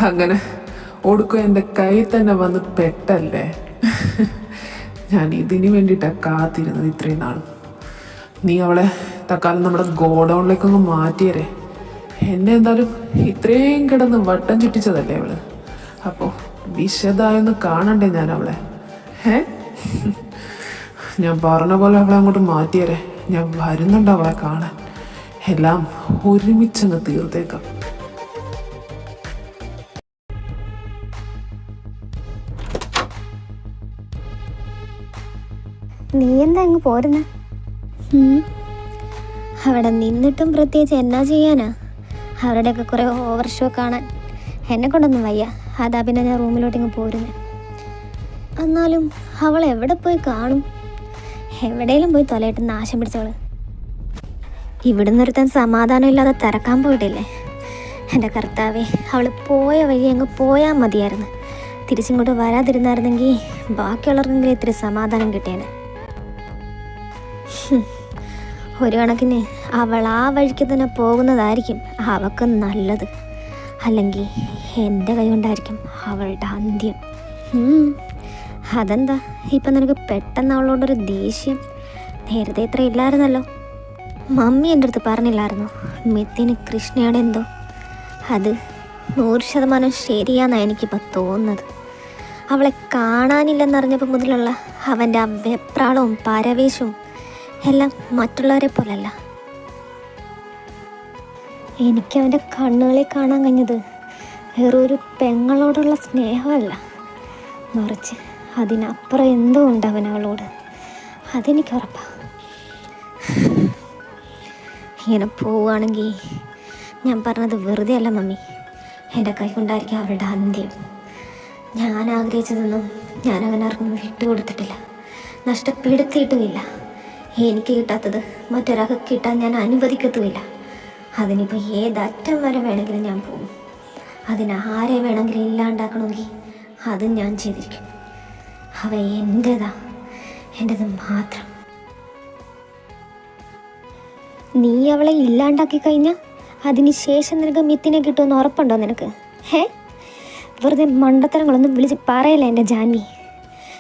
അങ്ങനെ ഒടുക്കം എൻ്റെ കയ്യിൽ തന്നെ വന്ന് പെട്ടല്ലേ. ഞാൻ ഇതിന് വേണ്ടിയിട്ടാണ് കാത്തിരുന്നത് ഇത്രയും നാളും. നീ അവളെ തൽക്കാലം നമ്മുടെ ഗോഡൗണിലേക്കൊന്ന് മാറ്റിയരേ. എന്നെ എന്തായാലും ഇത്രയും കിടന്ന് വട്ടം ചുറ്റിച്ചതല്ലേ അവള്. അപ്പോൾ വിശദമായൊന്ന് കാണണ്ടേ ഞാൻ അവളെ. ഞാൻ പറഞ്ഞ പോലെ അവളെ അങ്ങോട്ട് മാറ്റിയരേ. ഞാൻ വരുന്നുണ്ട് അവളെ കാണാൻ. എല്ലാം ഒരുമിച്ചങ്ങ് തീർത്തേക്കാം. നീ എന്താ അങ്ങ് പോരുന്ന? അവിടെ നിന്നിട്ടും പ്രത്യേകിച്ച് എന്നാ ചെയ്യാനാ? അവരുടെയൊക്കെ കുറേ ഓവർ ഷോ കാണാൻ എന്നെ കൊണ്ടൊന്നും വയ്യ. അതാ പിന്നെ ഞാൻ റൂമിലോട്ട് ഇങ്ങ് പോരുന്നത്. എന്നാലും അവൾ എവിടെ പോയി കാണും? എവിടെയെങ്കിലും പോയി തൊലയിട്ട് നാശം പിടിച്ചവള്. ഇവിടുന്ന് ഒരുത്താൻ സമാധാനം ഇല്ലാതെ തിരക്കാൻ പോയിട്ടില്ലേ? എൻ്റെ കർത്താവേ, അവൾ പോയ വഴി അങ്ങ് പോയാൽ മതിയായിരുന്നു. തിരിച്ചിങ്ങോട്ട് വരാതിരുന്നായിരുന്നെങ്കിൽ ബാക്കിയുള്ളവർക്കെങ്കിലും ഇത്തിരി സമാധാനം കിട്ടിയേനെ. ഒരു കണക്കിന് അവൾ ആ വഴിക്ക് തന്നെ പോകുന്നതായിരിക്കും അവൾക്ക് നല്ലത്. അല്ലെങ്കിൽ എൻ്റെ കൈ കൊണ്ടായിരിക്കും അവളുടെ അന്ത്യം. അതെന്താ ഇപ്പം നിനക്ക് പെട്ടെന്ന് അവളോടൊരു ദേഷ്യം? നേരത്തെ ഇത്ര ഇല്ലായിരുന്നല്ലോ. മമ്മി എൻ്റെ അടുത്ത് പറഞ്ഞില്ലായിരുന്നു മിത്തിന് കൃഷ്ണയുടെ എന്തോ? അത് 100% ശരിയാണെന്നാണ് എനിക്കിപ്പോൾ തോന്നുന്നത്. അവളെ കാണാനില്ലെന്നറിഞ്ഞപ്പോൾ മുതലുള്ള അവൻ്റെ ആ വെപ്രാളവും പരവേശവും എല്ലാം മറ്റുള്ളവരെ പോലല്ല. എനിക്ക് അവൻ്റെ കണ്ണുകളിൽ കാണാൻ കഴിഞ്ഞത് വേറൊരു പെങ്ങളോടുള്ള സ്നേഹമല്ല, മറിച്ച് അതിനപ്പുറം എന്തോ ഉണ്ട് അവൻ അവളോട്. അതെനിക്ക് ഉറപ്പാണ്. ഇങ്ങനെ പോവുകയാണെങ്കിൽ ഞാൻ പറഞ്ഞത് വെറുതെ അല്ല മമ്മി. എൻ്റെ കൈ കൊണ്ടായിരിക്കും അവളുടെ അന്ത്യം. ഞാൻ ആഗ്രഹിച്ചതൊന്നും ഞാൻ അങ്ങനെ ആർക്കും വിട്ടുകൊടുത്തിട്ടില്ല, നഷ്ടപ്പെടുത്തിയിട്ടുമില്ല. എനിക്ക് കിട്ടാത്തത് മറ്റൊരാൾക്ക് കിട്ടാൻ ഞാൻ അനുവദിക്കത്തുമില്ല. അതിനിപ്പോൾ ഏതറ്റം വരെ വേണമെങ്കിലും ഞാൻ പോകും. അതിന് ആരെ വേണമെങ്കിലും ഇല്ലാണ്ടാക്കണമെങ്കിൽ അതും ഞാൻ ചെയ്തിരിക്കും. അവ എൻ്റെതാ, എൻ്റെത് മാത്രം. നീ അവളെ ഇല്ലാണ്ടാക്കി കഴിഞ്ഞാൽ അതിന് ശേഷം നിനക്ക് മിത്തിനെ കിട്ടുമെന്ന് ഉറപ്പുണ്ടോ നിനക്ക്? വെറുതെ മണ്ടത്തരങ്ങളൊന്നും വിളിച്ച് പറയല്ലേ എൻ്റെ ജാൻവി.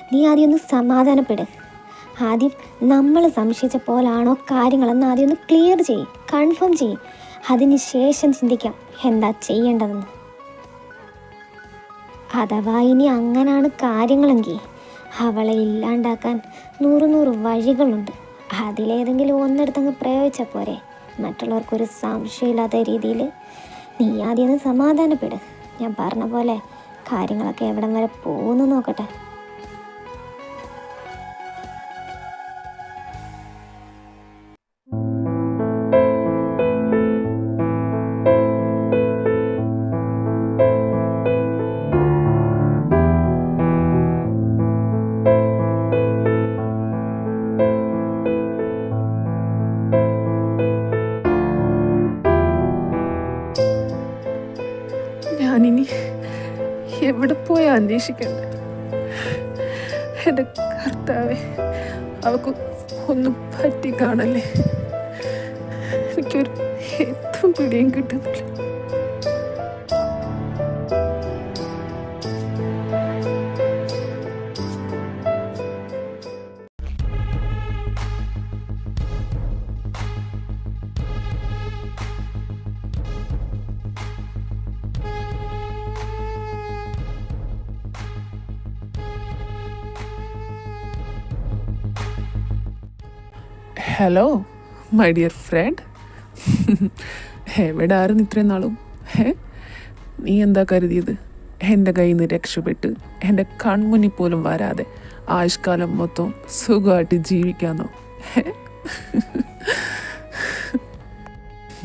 നീ ആദ്യം ഒന്ന് സമാധാനപ്പെട്. ആദ്യം നമ്മൾ സംശയിച്ച പോലാണോ കാര്യങ്ങളെന്ന് ആദ്യം ഒന്ന് ക്ലിയർ ചെയ്യ്, കൺഫേം ചെയ്യ്. അതിന് ശേഷം ചിന്തിക്കാം എന്താ ചെയ്യേണ്ടതെന്ന്. അഥവാ ഇനി അങ്ങനെയാണ് കാര്യങ്ങളെങ്കിൽ അവളെ ഇല്ലാണ്ടാക്കാൻ 100 വഴികളുണ്ട്. അതിലേതെങ്കിലും ഒന്നെടുത്തങ്ങ് പ്രയോഗിച്ചാൽ പോരെ. മറ്റുള്ളവർക്കൊരു സംശയമില്ലാത്ത രീതിയിൽ നീ ആദ്യം ഒന്ന് സമാധാനപ്പെട്. ഞാൻ പറഞ്ഞ പോലെ കാര്യങ്ങളൊക്കെ എവിടം വരെ പോകുന്നു നോക്കട്ടെ. ഞാനിനി എവിടെ പോയി അന്വേഷിക്കണ്ടേ? എൻ്റെ കർത്താവേ, അവൾക്ക് ഒന്നും പറ്റി കാണല്ലേ. എനിക്കൊരു എത്തും പിടിയും കിട്ടുന്നില്ല. ഹലോ മൈ ഡിയർ ഫ്രണ്ട്, എവിടെ ആയിരുന്നു ഇത്രയും നാളും? നീ എന്താ കരുതിയത് എൻ്റെ കയ്യിൽ നിന്ന് രക്ഷപ്പെട്ട് എൻ്റെ കൺമുന്നിൽ പോലും വരാതെ ആയുഷ്കാലം മൊത്തം സുഖമായിട്ട് ജീവിക്കാന്നോ?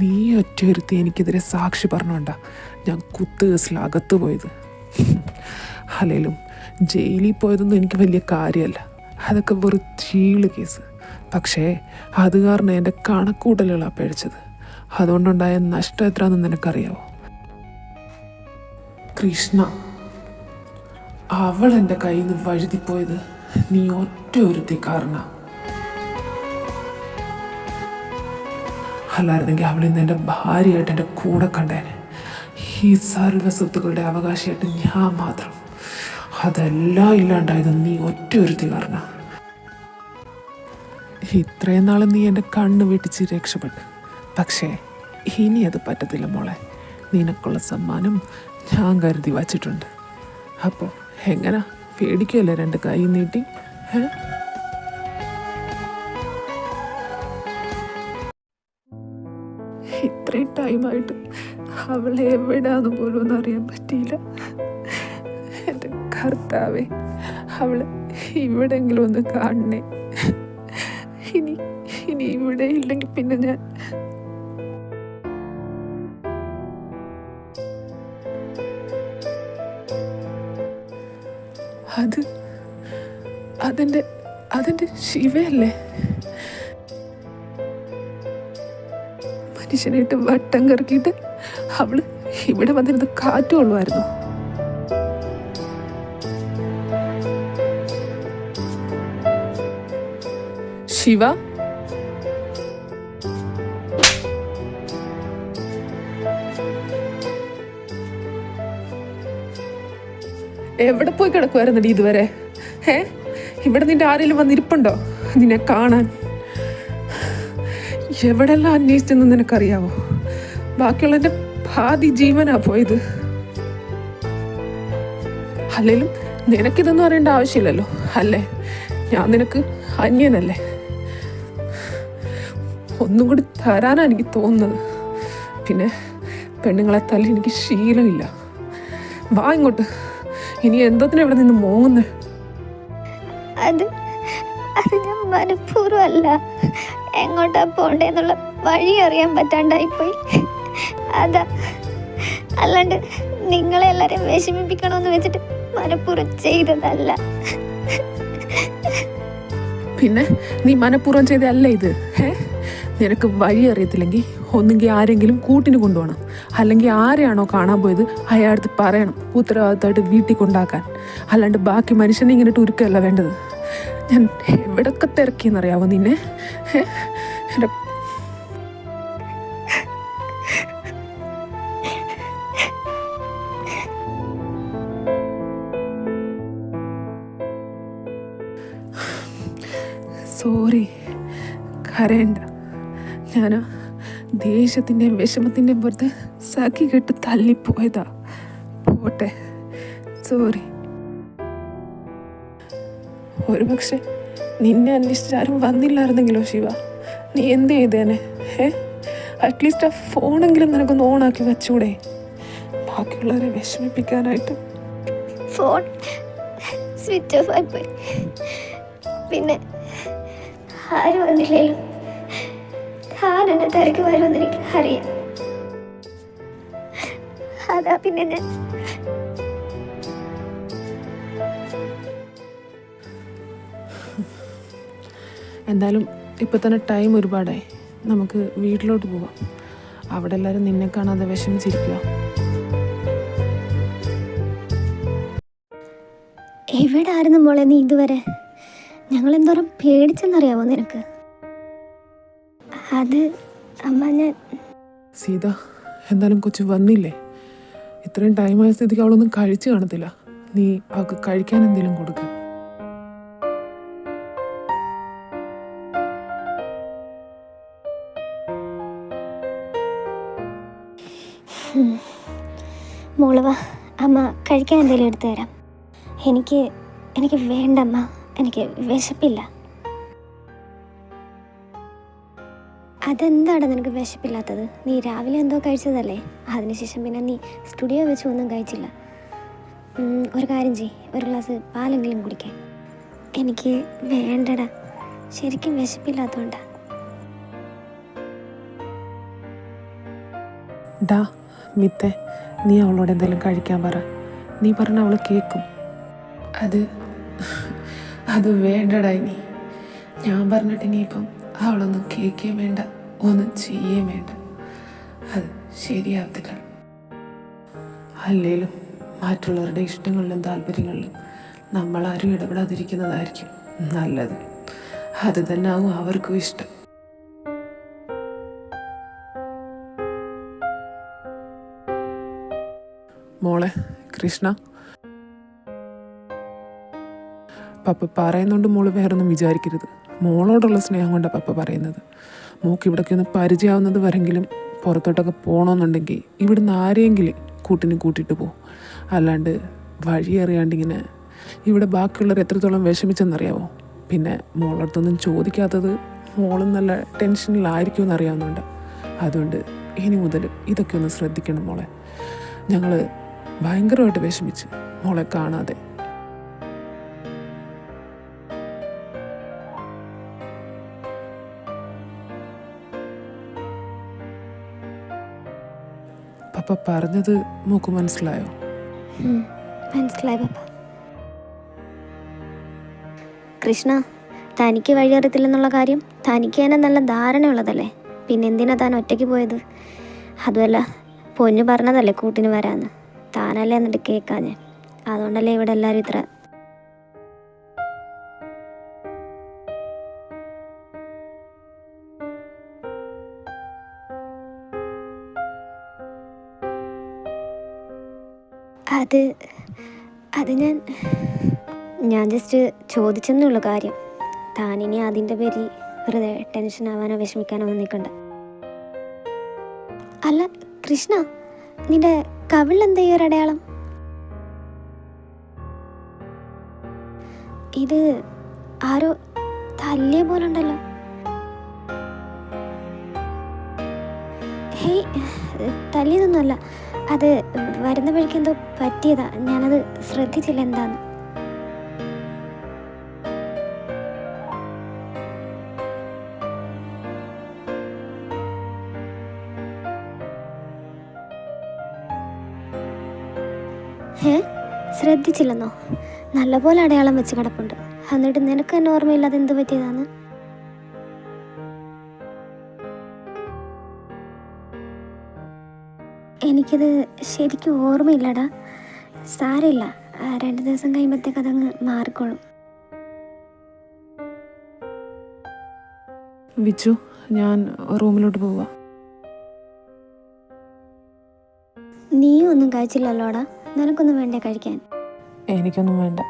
നീ ഒറ്റയൊരുത്തി എനിക്കെതിരെ സാക്ഷി പറഞ്ഞോണ്ടാ ഞാൻ കുത്തുകേസിൽ അകത്ത് പോയത്. അല്ലേലും ജയിലിൽ പോയതൊന്നും എനിക്ക് വലിയ കാര്യമല്ല. അതൊക്കെ വെറും ചീള് കേസ്. പക്ഷേ അത് കാരണം എൻ്റെ കണക്കൂട്ടലുകളാണ് പഴിച്ചത്. അതുകൊണ്ടുണ്ടായ നഷ്ടം എത്രയാണെന്ന് നിനക്കറിയാവോ? കൃഷ്ണ, അവൾ എൻ്റെ കയ്യിൽ നിന്ന് വഴുതിപ്പോയത് നീ ഒറ്റ ഒരുത്തി കാരണം. അല്ലായിരുന്നെങ്കിൽ അവളിന്ന് എൻ്റെ ഭാര്യയായിട്ട് എൻ്റെ കൂടെ കണ്ടേനെ. ഈ സർവ്വസ്വത്തുക്കളുടെ അവകാശിയായിട്ട് ഞാൻ മാത്രം. അതെല്ലാം ഇല്ലാണ്ടായത് നീ ഒറ്റ ഒരുത്തി കാരണം. ഇത്രയും നാൾ നീ എൻ്റെ കണ്ണ് വെട്ടിച്ച് രക്ഷപ്പെട്ടു. പക്ഷേ ഇനി അത് പറ്റത്തില്ല മോളെ. നിനക്കുള്ള സമ്മാനം ഞാൻ കരുതി വച്ചിട്ടുണ്ട്. അപ്പോൾ എങ്ങനെ പേടിക്കുമല്ലേ 2 കൈ നീട്ടി? ഇത്രയും ടൈമായിട്ട് അവൾ എവിടെയാന്ന് പോലും ഒന്നും അറിയാൻ പറ്റിയില്ല. എൻ്റെ കർത്താവേ, അവള് ഇവിടെയെങ്കിലും ഒന്ന് കാണണേ. ഇനി ഇനി ഇവിടെ ഇല്ലെങ്കിൽ പിന്നെ ഞാൻ അതെന്റെ ശിവയല്ലേ? മനുഷ്യനായിട്ട് വട്ടം കറക്കിയിട്ട് അവള് ഇവിടെ വന്നിരുന്ന് കാറ്റ് കൊള്ളുമായിരുന്നു. ശിവ, എവിടെ പോയി കിടക്കുമായിരുന്നടി ഇതുവരെ? ഇവിടെ നിന്റെ ആരെങ്കിലും വന്നിരിപ്പുണ്ടോ നിന്നെ കാണാൻ? എവിടെല്ലാം അന്വേഷിച്ചെന്ന് നിനക്കറിയാവോ? ബാക്കിയുള്ള എൻ്റെ പാതി ജീവനാ പോയത്. അല്ലേലും നിനക്കിതൊന്നും അറിയേണ്ട ആവശ്യമില്ലല്ലോ അല്ലേ? ഞാൻ നിനക്ക് അന്യനല്ലേ? ഒന്നും കൂടി തരാനാ എനിക്ക് തോന്നുന്നത്. പിന്നെ പെണ്ണുങ്ങളെ തല്ലി എനിക്ക് ശീലമില്ല. വാ ഇങ്ങോട്ട്. ഇനി എന്തോത്തിനാ ഇവിടെ നിന്ന് മോങ്ങുന്നേ? അത് ഞാൻ മനഃപൂർവ്വമല്ല, എങ്ങോട്ടാ പോണ്ടേന്നുള്ള വഴി അറിയാൻ പറ്റാണ്ടായിപ്പോയി. അതാ, അല്ലാണ്ട് നിങ്ങളെ എല്ലാവരെയും വിഷമിപ്പിക്കണമെന്ന് വെച്ചിട്ട് മനഃപൂർവ്വം ചെയ്തതല്ല. പിന്നെ നീ മനഃപൂർവ്വം ചെയ്തതല്ല ഇത്. നിനക്ക് വഴി അറിയത്തില്ലെങ്കിൽ ഒന്നുകിൽ ആരെങ്കിലും കൂട്ടിന് കൊണ്ടുപോകണം, അല്ലെങ്കിൽ ആരെയാണോ കാണാൻ പോയത് അയാളടുത്ത് പറയണം ഉത്തരവാദിത്തമായിട്ട് വീട്ടിൽ കൊണ്ടാക്കാൻ. അല്ലാണ്ട് ബാക്കി മനുഷ്യനെ ഇങ്ങനെ ഉരുക്കല്ല വേണ്ടത്. ഞാൻ എവിടൊക്കെ തിരക്കിയെന്നറിയാവോ നിന്നെ? എൻ്റെ സോറി, കരയണ്ട. ഞാൻ ദേഷ്യത്തിൻ്റെയും വിഷമത്തിൻ്റെയും പുറത്ത് സഖി കെട്ട് തല്ലിപ്പോയതാ. പോട്ടെ, സോറി. ഒരു പക്ഷെ നിന്നെ അന്വേഷിച്ചാരും വന്നില്ലായിരുന്നെങ്കിലോ ശിവ, നീ എന്ത് ചെയ്തേനെ? അറ്റ്ലീസ്റ്റ് ആ ഫോണെങ്കിലും നിനക്കൊന്ന് ഓണാക്കി വെച്ചൂടെ? ബാക്കിയുള്ളവരെ വിഷമിപ്പിക്കാനായിട്ട്. ഫോൺ സ്വിച്ച് ഓഫ് ആയിപ്പോയി. പിന്നെ ആരും വന്നില്ലല്ലോ. ഞാൻ എന്നെ തിരക്ക് വരുമെന്ന് എനിക്ക് അറിയാം. അതാ പിന്നെ ഞാൻ എന്തായാലും ഇപ്പം തന്നെ ടൈം ഒരുപാടായി. നമുക്ക് വീട്ടിലോട്ട് പോവാം. അവിടെ എല്ലാവരും നിന്നെ കാണാതെ വിഷമിച്ചിരിക്കുക. എവിടെ ആയിരുന്നു മോളെ നീ ഇതുവരെ? ഞങ്ങൾ എന്തോരം പേടിച്ചെന്നറിയാവോ നിനക്ക്? അത് അമ്മ, ഞാൻ സീത, എന്തായാലും കൊച്ചു വന്നില്ലേ? ഇത്രയും ടൈമായ സ്ഥിതിക്ക് അവളൊന്നും കഴിച്ചു കാണത്തില്ല. നീ അവൾക്ക് കഴിക്കാൻ എന്തെങ്കിലും കൊടുക്കുക. മോള് വാ, അമ്മ കഴിക്കാൻ എന്തെങ്കിലും എടുത്തു തരാം. എനിക്ക് വേണ്ടമ്മ, എനിക്ക് വിശപ്പില്ല. അതെന്താണ് നിനക്ക് വിശപ്പില്ലാത്തത്? നീ രാവിലെ എന്തോ കഴിച്ചതല്ലേ? അതിനുശേഷം പിന്നെ നീ സ്റ്റുഡിയോ വെച്ച് ഒന്നും കഴിച്ചില്ല. ഒരു കാര്യം ചെയ്യ്, ഒരു ഗ്ലാസ് പാലെങ്കിലും കുടിക്കാൻ. എനിക്ക് വേണ്ടടാ, ശരിക്കും വിശപ്പില്ലാത്തതുകൊണ്ടാ. ഡാ മിത്തെ, നീ അവളോട് എന്തെങ്കിലും കഴിക്കാൻ പറ. നീ പറഞ്ഞ അവൾ കേൾക്കും. അത് വേണ്ടടാ. ഇനി ഞാൻ പറഞ്ഞിട്ട് ഇനിയിപ്പം അവളൊന്നും കേൾക്കുകയും വേണ്ട, ഒന്നും ചെയ്യുകയും വേണ്ട. അത് ശരിയാവത്തില്ല. അല്ലേലും മറ്റുള്ളവരുടെ ഇഷ്ടങ്ങളിലും താല്പര്യങ്ങളിലും നമ്മളാരും ഇടപെടാതിരിക്കുന്നതായിരിക്കും നല്ലത്. അത് തന്നെ ആവും അവർക്കും ഇഷ്ടം. മോളെ കൃഷ്ണ, പപ്പ പറയുന്നുണ്ട് മോള് വേറൊന്നും വിചാരിക്കരുത്. മോളോടുള്ള സ്നേഹം കൊണ്ടാണ് പപ്പ പറയുന്നത്. മോക്ക് ഇവിടേക്ക് ഒന്ന് പരിചയമാവുന്നത് വരെങ്കിലും പുറത്തോട്ടൊക്കെ പോകണമെന്നുണ്ടെങ്കിൽ ഇവിടുന്ന് ആരെയെങ്കിലും കൂട്ടിയിട്ട് പോകും. അല്ലാണ്ട് വഴി അറിയാണ്ടിങ്ങനെ ഇവിടെ ബാക്കിയുള്ളവർ എത്രത്തോളം വിഷമിച്ചെന്നറിയാവോ. പിന്നെ മോളടുത്തൊന്നും ചോദിക്കാത്തത് മോളും നല്ല ടെൻഷനിലായിരിക്കുമെന്ന് അറിയാവുന്നുണ്ട്. അതുകൊണ്ട് ഇനി മുതൽ ഇതൊക്കെ ഒന്ന് ശ്രദ്ധിക്കണം മോളെ. ഞങ്ങൾ ഭയങ്കരമായിട്ട് വിഷമിച്ച് മോളെ കാണാതെ. പപ്പ പറഞ്ഞത് മോക്ക് മനസ്സിലായോ? മനസ്സിലായി പപ്പ. കൃഷ്ണ, തനിക്ക് വഴി അറിയത്തില്ലെന്നുള്ള കാര്യം തനിക്ക് തന്നെ നല്ല ധാരണയുള്ളതല്ലേ. പിന്നെ എന്തിനാ താൻ ഒറ്റയ്ക്ക് പോയത്? അതുമല്ല, പൊന്നു പറഞ്ഞതല്ലേ കൂട്ടിന് വരാമെന്ന്. താനല്ലേ എന്നിട്ട് കേൾക്കാഞ്ഞേ. അതുകൊണ്ടല്ലേ ഇവിടെ എല്ലാവരും ഇത്ര. അത് ഞാൻ ജസ്റ്റ് ചോദിച്ചെന്നുള്ള കാര്യം. താനിനി അതിൻ്റെ പേരിൽ വെറുതെ ടെൻഷൻ ആവാനോ വിഷമിക്കാനോ ഒന്നും നിൽക്കണ്ട. അല്ല കൃഷ്ണ, നിന്റെ കവിളിൽ എന്താ ഈ ഒരു അടയാളം? ഇത് ആരോ തല്ലിയ പോലെ ഉണ്ടല്ലോ. ഹേയ്, തല്ലിയതൊന്നുമല്ല. അത് വരുന്ന വഴിക്ക് എന്തോ പറ്റിയതാ. ഞാനത് ശ്രദ്ധിച്ചില്ല എന്താന്ന്. ശ്രദ്ധിച്ചില്ലെന്നോ? നല്ലപോലെ അടയാളം വെച്ച് കിടപ്പുണ്ട്. എന്നിട്ട് നിനക്ക് തന്നെ ഓർമ്മയില്ലാതെ എന്ത് പറ്റിയതാന്ന്? എനിക്കത് ശരിക്കും ഓർമ്മയില്ലടാ. സാരമില്ല, 2 ദിവസം കഴിയുമ്പോഴത്തേക്ക് അതങ്ങ് മാറിക്കോളും. വിച്ചു, ഞാൻ റൂമിലോട്ട് പോവാ. നീയും ഒന്നും കഴിച്ചില്ലല്ലോടാ. നിനക്കൊന്നും വേണ്ടേ കഴിക്കാൻ? എനിക്കൊന്നും വേണ്ട.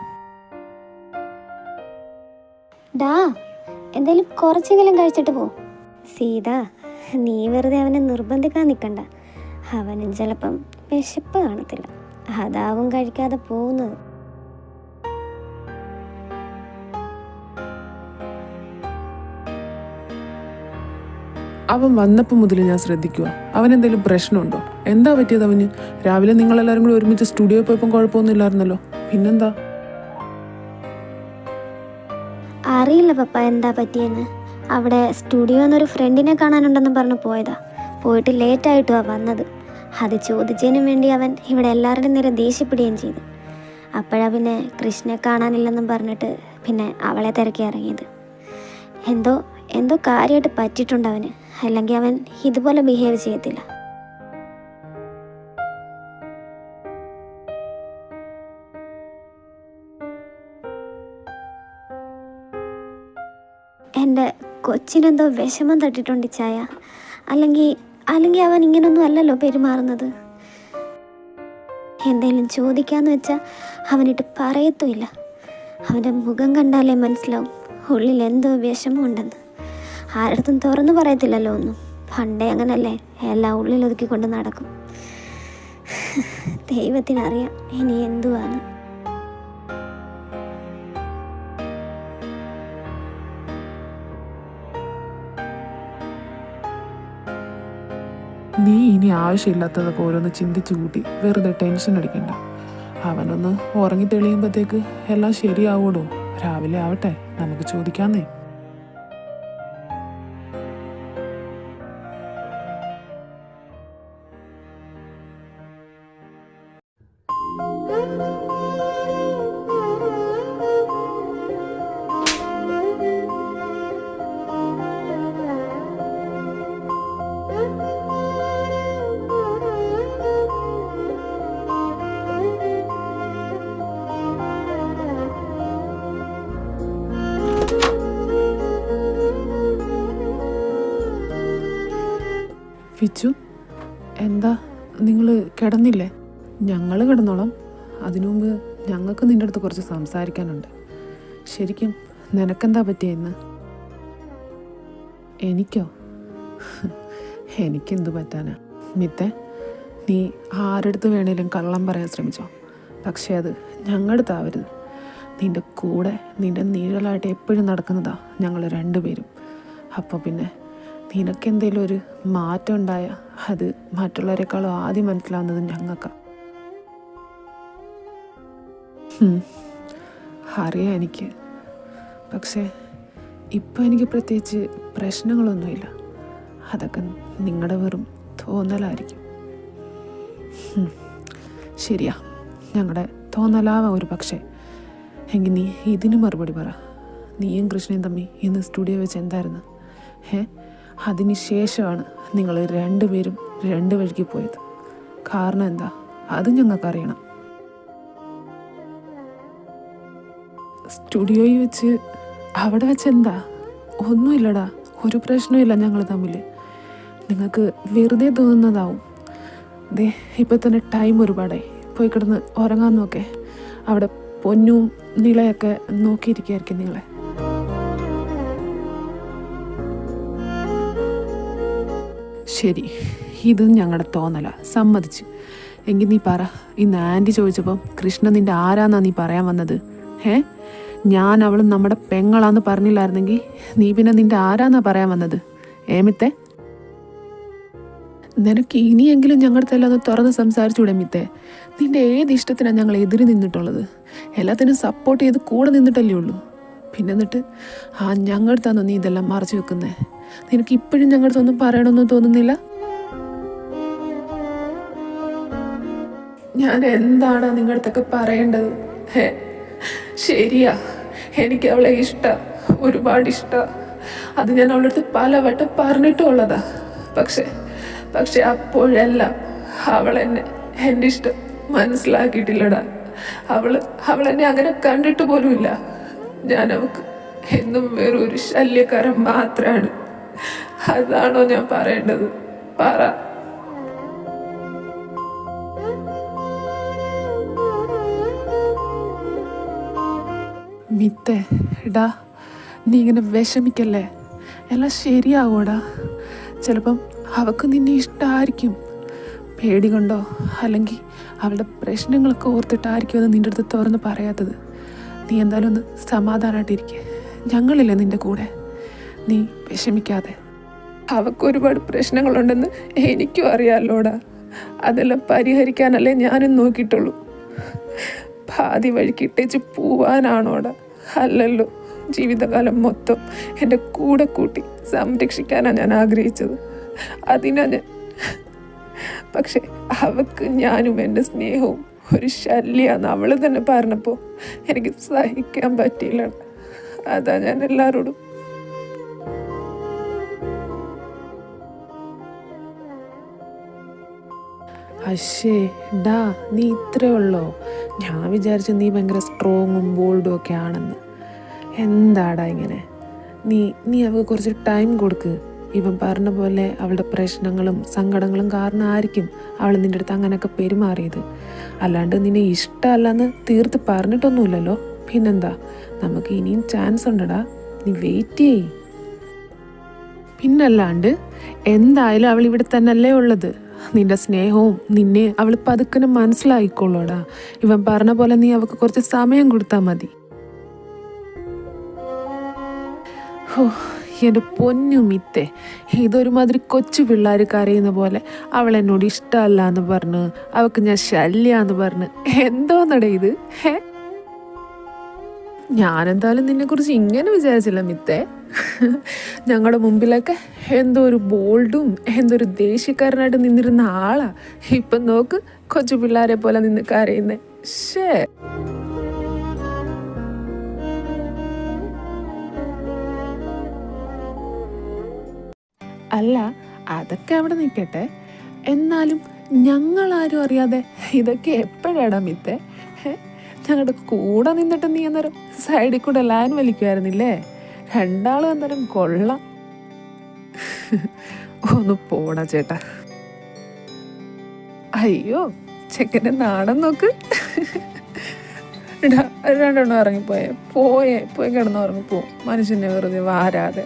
ഡാ, എന്തായാലും കുറച്ചെങ്കിലും കഴിച്ചിട്ട് പോ. സീത, നീ വെറുതെ അവനെ നിർബന്ധിക്കാൻ നിൽക്കണ്ട. അവനും ചിലപ്പം വിശപ്പ് കാണത്തില്ല. അതാവും കഴിക്കാതെ പോകുന്നത്. അവൻ വന്നപ്പോൾ മുതൽ ഞാൻ ശ്രദ്ധിക്കുക. അവനെന്തെങ്കിലും പ്രശ്നമുണ്ടോ? എന്താ പറ്റിയത് അവന്? രാവിലെ നിങ്ങളെല്ലാവരും കൂടി ഒരുമിച്ച് സ്റ്റുഡിയോ പോയപ്പോൾ കുഴപ്പമൊന്നും ഇല്ലായിരുന്നല്ലോ. പിന്നെന്താ? അറിയില്ല പപ്പ എന്താ പറ്റിയെന്ന്. അവിടെ സ്റ്റുഡിയോ എന്നൊരു ഫ്രണ്ടിനെ കാണാനുണ്ടെന്ന് പറഞ്ഞ് പോയതാ. പോയിട്ട് ലേറ്റായിട്ടുമാണ് വന്നത്. അത് ചോദിച്ചതിനും വേണ്ടി അവൻ ഇവിടെ എല്ലാവരുടെയും നേരെ ദേഷ്യപ്പെടുകയും ചെയ്തു. അപ്പോഴാണ് പിന്നെ കൃഷ്ണനെ കാണാനില്ലെന്നും പറഞ്ഞിട്ട് പിന്നെ അവളെ തിരക്കി ഇറങ്ങിയത്. എന്തോ കാര്യമായിട്ട് പറ്റിയിട്ടുണ്ട് അവന്. അല്ലെങ്കിൽ അവൻ ഇതുപോലെ ബിഹേവ് ചെയ്യത്തില്ല. എൻ്റെ കൊച്ചിനെന്തോ വിഷമം തട്ടിട്ടുണ്ട് ചായ. അല്ലെങ്കിൽ അവൻ ഇങ്ങനൊന്നും അല്ലല്ലോ പെരുമാറുന്നത്. എന്തെങ്കിലും ചോദിക്കാന്ന് വെച്ചാൽ അവനിട്ട് പറയത്തുമില്ല. അവൻ്റെ മുഖം കണ്ടാലേ മനസ്സിലാവും ഉള്ളിൽ എന്തോ വിഷമമുണ്ടെന്ന്. ആരടുത്തും തുറന്നു പറയത്തില്ലല്ലോ ഒന്നും. പണ്ടേ അങ്ങനല്ലേ, എല്ലാം ഉള്ളിലൊതുക്കിക്കൊണ്ട് നടക്കും. ദൈവത്തിനറിയാം ഇനി എന്തുവാന്ന്. നീ ഇനി ആവശ്യമില്ലാത്തതൊക്കെ ഓരോന്ന് ചിന്തിച്ചു കൂട്ടി വെറുതെ ടെൻഷൻ അടിക്കണ്ട. അവനൊന്ന് ഉറങ്ങി തെളിയുമ്പോഴത്തേക്ക് എല്ലാം ശരിയാവൂടോ. രാവിലെ ആവട്ടെ, നമുക്ക് ചോദിക്കാന്നേ. വിച്ചു, എന്താ നിങ്ങൾ കിടന്നില്ലേ? ഞങ്ങൾ കിടന്നോളാം. അതിനു മുമ്പ് ഞങ്ങൾക്ക് നിൻ്റെ അടുത്ത് കുറച്ച് സംസാരിക്കാനുണ്ട്. ശരിക്കും നിനക്കെന്താ പറ്റിയ ഇന്ന്? എനിക്കോ? എനിക്കെന്തു പറ്റാനാ മിത്തെ? നീ ആരടുത്ത് വേണേലും കള്ളം പറയാൻ ശ്രമിച്ചോ, പക്ഷേ അത് ഞങ്ങളുടെ ആവരുത്. നിൻ്റെ കൂടെ നിൻ്റെ നിഴലായിട്ട് എപ്പോഴും നടക്കുന്നതാ ഞങ്ങൾ രണ്ടുപേരും. അപ്പോൾ പിന്നെ നിനക്കെന്തേലും ഒരു മാറ്റം ഉണ്ടായാൽ അത് മറ്റുള്ളവരെക്കാളും ആദ്യം മനസ്സിലാവുന്നത് ഞങ്ങൾക്കാണ്. അറിയാം എനിക്ക്. പക്ഷേ ഇപ്പം എനിക്ക് പ്രത്യേകിച്ച് പ്രശ്നങ്ങളൊന്നുമില്ല. അതൊക്കെ നിങ്ങളുടെ വെറും തോന്നലായിരിക്കും. ശരിയാ, ഞങ്ങളുടെ തോന്നലാവാം ഒരു പക്ഷേ. എങ്കിൽ നീ ഇതിന് മറുപടി പറ. നീയും കൃഷ്ണയും തമ്മി ഇന്ന് സ്റ്റുഡിയോ വെച്ച് എന്തായിരുന്നു? അതിന് ശേഷമാണ് നിങ്ങൾ രണ്ടുപേരും രണ്ട് വഴിക്ക് പോയത്. കാരണം എന്താ? അത് ഞങ്ങൾക്കറിയണം. സ്റ്റുഡിയോയിൽ വെച്ച് അവിടെ വെച്ച് എന്താ? ഒന്നുമില്ലടാ, ഒരു പ്രശ്നമില്ല ഞങ്ങൾ തമ്മിൽ. നിങ്ങൾക്ക് വെറുതെ തോന്നുന്നതാവും. ദേ ഇപ്പം തന്നെ ടൈം ഒരുപാടായി. പോയി കിടന്ന് ഉറങ്ങാൻ നോക്കേ. അവിടെ പൊന്നും നിളയൊക്കെ നോക്കിയിരിക്കുകയായിരിക്കും നിങ്ങളെ. ശരി, ഇത് ഞങ്ങളുടെ തോന്നല, സമ്മതിച്ച്. എങ്കിൽ നീ പറ, ഇന്ന് ആൻറ്റി ചോദിച്ചപ്പം കൃഷ്ണ നിൻ്റെ ആരാന്നാ നീ പറയാൻ വന്നത്? ഞാൻ അവളും നമ്മുടെ പെങ്ങളാന്ന് പറഞ്ഞില്ലായിരുന്നെങ്കിൽ നീ പിന്നെ നിൻ്റെ ആരാന്നാ പറയാൻ വന്നത്? മിത്തെ, നിനക്ക് ഇനിയെങ്കിലും ഞങ്ങളുടെ എല്ലാം ഒന്ന് തുറന്ന് സംസാരിച്ചൂടെ മിത്തെ? നിൻ്റെ ഏത് ഇഷ്ടത്തിനാണ് ഞങ്ങൾ എതിര് നിന്നിട്ടുള്ളത്? എല്ലാത്തിനും സപ്പോർട്ട് ചെയ്ത് കൂടെ നിന്നിട്ടല്ലേ ഉള്ളൂ. പിന്നെ എന്നിട്ട് ഞങ്ങളുടെ തന്നോ നീ ഇതെല്ലാം മറച്ചു വെക്കുന്നേ? നിനക്ക് ഇപ്പോഴും ഞങ്ങളുടെ ഒന്നും പറയണമെന്നും തോന്നുന്നില്ല? ഞാൻ എന്താണ് നിങ്ങളുടെ അടുത്തൊക്കെ പറയേണ്ടത്? ശരിയാ, എനിക്ക് അവളെ ഇഷ്ടം, ഒരുപാട് ഇഷ്ടം. അത് ഞാൻ അവളുടെ അടുത്ത് പലവട്ടം പറഞ്ഞിട്ടുള്ളതാ. പക്ഷെ അപ്പോഴെല്ലാം അവളെന്നെ എൻ്റെ ഇഷ്ടം മനസ്സിലാക്കിയിട്ടില്ലടാ. അവളെന്നെ അങ്ങനെ കണ്ടിട്ട് പോലുമില്ല. ഞാൻ അവൾക്ക് എന്നും വേറൊരു ശല്യക്കാരൻ മാത്രമാണ്. അതാണോ ഞാൻ പറയേണ്ടത്? പറ. മിത്തെ, എടാ നീ ഇങ്ങനെ വിഷമിക്കല്ലേ. എല്ലാം ശരിയാവോടാ. ചിലപ്പം അവൾക്ക് നിന്നെ ഇഷ്ടമായിരിക്കും. പേടി കൊണ്ടോ അല്ലെങ്കിൽ അവളുടെ പ്രശ്നങ്ങളൊക്കെ ഓർത്തിട്ടായിരിക്കും അത് നിൻ്റെ അടുത്ത് തുറന്ന് പറയാത്തത്. നീ എന്തായാലും ഒന്ന് സമാധാനമായിട്ടിരിക്കുക. ഞങ്ങളില്ലേ നിൻ്റെ കൂടെ. നീ വിഷമിക്കാതെ. അവൾക്ക് ഒരുപാട് പ്രശ്നങ്ങളുണ്ടെന്ന് എനിക്കും അറിയാമല്ലോടാ. അതെല്ലാം പരിഹരിക്കാനല്ലേ ഞാനും നോക്കിയിട്ടുള്ളൂ. പാതി വഴിക്ക് ഇട്ടേച്ച് പോവാനാണോടാ? അല്ലല്ലോ. ജീവിതകാലം മൊത്തം എൻ്റെ കൂടെ കൂട്ടി സംരക്ഷിക്കാനാണ് ഞാൻ ആഗ്രഹിച്ചത്. അതിനാ ഞാൻ. പക്ഷെ അവൾക്ക് ഞാനും എൻ്റെ സ്നേഹവും ഒരു ശല്യാന്ന് അവൾ തന്നെ പറഞ്ഞപ്പോൾ എനിക്ക് സഹിക്കാൻ പറ്റിയില്ല. അതാ ഞാൻ എല്ലാവരോടും അശ്ശേ ഡാ, നീ ഇത്രേ ഉള്ളോ? ഞാൻ വിചാരിച്ചു നീ ഭയങ്കര സ്ട്രോങ്ങും ബോൾഡും ഒക്കെ ആണെന്ന്. എന്താടാ ഇങ്ങനെ? നീ അവൾക്ക് കുറച്ച് ടൈം കൊടുക്ക്. ഇവൻ പറഞ്ഞ പോലെ അവളുടെ പ്രശ്നങ്ങളും സങ്കടങ്ങളും കാരണമായിരിക്കും അവൾ നിൻ്റെ അടുത്ത് അങ്ങനെയൊക്കെ പെരുമാറിയത്. അല്ലാണ്ട് നിന്നെ ഇഷ്ടമല്ലെന്ന് തീർത്ത് പറഞ്ഞിട്ടൊന്നുമില്ലല്ലോ. പിന്നെന്താ, നമുക്ക് ഇനിയും ചാൻസ് ഉണ്ടടാ. നീ വെയിറ്റ് ചെയ്യ്. പിന്നല്ലാണ്ട് എന്തായാലും അവൾ ഇവിടെ തന്നെയല്ലേ ഉള്ളത്. നിന്റെ സ്നേഹവും നിന്നെ അവൾ പതുക്കനെ മനസ്സിലായിക്കോളൂടാ. ഇവൻ പറഞ്ഞ പോലെ നീ അവൾക്ക് കുറച്ച് സമയം കൊടുത്താൽ മതി. എൻ്റെ പൊന്നു മിത്തെ, ഇതൊരുമാതിരി കൊച്ചു പിള്ളേർ കരയുന്ന പോലെ അവൾ എന്നോട് ഇഷ്ടമല്ല എന്ന് പറഞ്ഞ് അവൾക്ക് ഞാൻ ശല്യാന്ന് പറഞ്ഞ് എന്തോന്നടേ ഇത്? ഞാനെന്തായാലും നിന്നെക്കുറിച്ച് ഇങ്ങനെ വിചാരിച്ചില്ല മിത്തെ. ഞങ്ങളുടെ മുമ്പിലൊക്കെ എന്തോ ഒരു ബോൾഡും എന്തോ ഒരു ദേഷ്യക്കാരനായിട്ട് നിന്നിരുന്ന ആളാ. ഇപ്പം നോക്ക്, കൊച്ചു പിള്ളേരെ പോലെ നിന്ന് കരയുന്നേ. ശേ, അല്ല അതൊക്കെ അവിടെ നിൽക്കട്ടെ. എന്നാലും ഞങ്ങളാരും അറിയാതെ ഇതൊക്കെ എപ്പോഴാടാ മിത്തെ? ഞങ്ങളുടെ കൂടെ നിന്നിട്ട് നീ അന്നേരം സൈഡിൽ കൂടെ ലാൻ വലിക്കുമായിരുന്നില്ലേ? രണ്ടാളും അന്നേരം കൊള്ളാം. ഒന്ന് പോടാ ചേട്ടാ. അയ്യോ, ചെക്കൻ്റെ നാണം നോക്ക്. രണ്ടെണ്ണം ഇറങ്ങിപ്പോയേ, പോയി കിടന്ന് ഉറങ്ങിപ്പോവും മനുഷ്യനെ വെറുതെ വാരാതെ.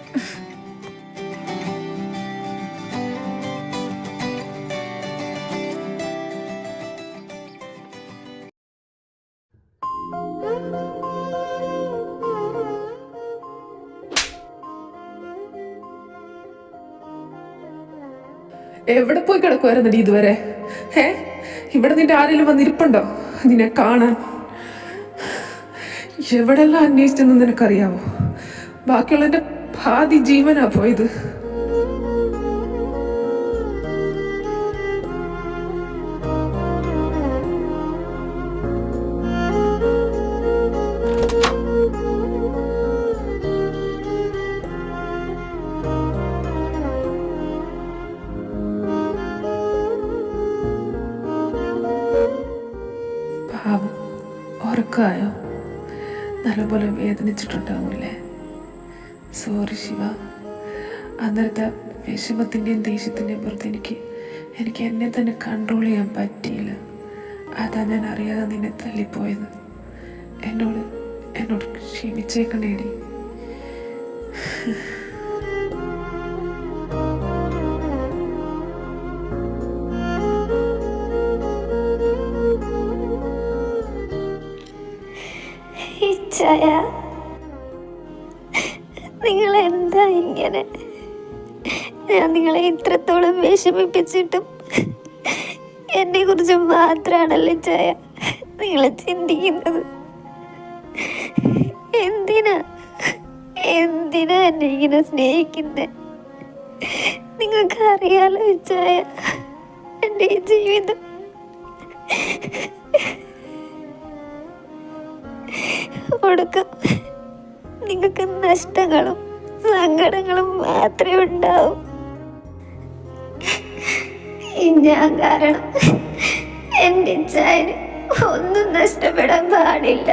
എവിടെ പോയി കിടക്കുമായിരുന്നടി ഇതുവരെ? ഇവിടെ നിന്റെ ആരെങ്കിലും വന്നിരിപ്പുണ്ടോ നിന്നെ കാണാൻ? എവിടെല്ലാം അന്വേഷിച്ചെന്ന് നിനക്കറിയാവോ? ബാക്കിയുള്ളതിന്റെ പാതി ജീവനാ പോയത്. പാവം, ഉറക്കമായോ? നല്ലപോലെ വേദനിച്ചിട്ടുണ്ടാവൂല്ലേ? സോറി ശിവ. അന്നേരത്തെ വിഷമത്തിൻ്റെയും ദേഷ്യത്തിൻ്റെയും പുറത്ത് എനിക്ക് എന്നെ തന്നെ കൺട്രോൾ ചെയ്യാൻ പറ്റിയില്ല. അതാ ഞാൻ അറിയാതെ നിന്നെ തള്ളിപ്പോയത്. എന്നോട് ക്ഷമിച്ചേക്കണേടി. നിങ്ങൾ എന്താ ഇങ്ങനെ? ഞാൻ നിങ്ങളെ ഇത്രത്തോളം വിഷമിപ്പിച്ചിട്ടും എന്നെ കുറിച്ച് മാത്രമാണല്ലോ ചായ നിങ്ങൾ ചിന്തിക്കുന്നത്. എന്തിനാ എന്നെ ഇങ്ങനെ സ്നേഹിക്കുന്നത്? നിങ്ങൾക്ക് അറിയാലോ ചായ, എൻ്റെ ഈ ജീവിതം ഒടുക്കം നിങ്ങൾക്ക് നഷ്ടങ്ങളും സങ്കടങ്ങളും മാത്രമേ ഉണ്ടാവും. ഞാൻ കാരണം എൻ്റെ ചായന് ഒന്നും നഷ്ടപ്പെടാൻ പാടില്ല.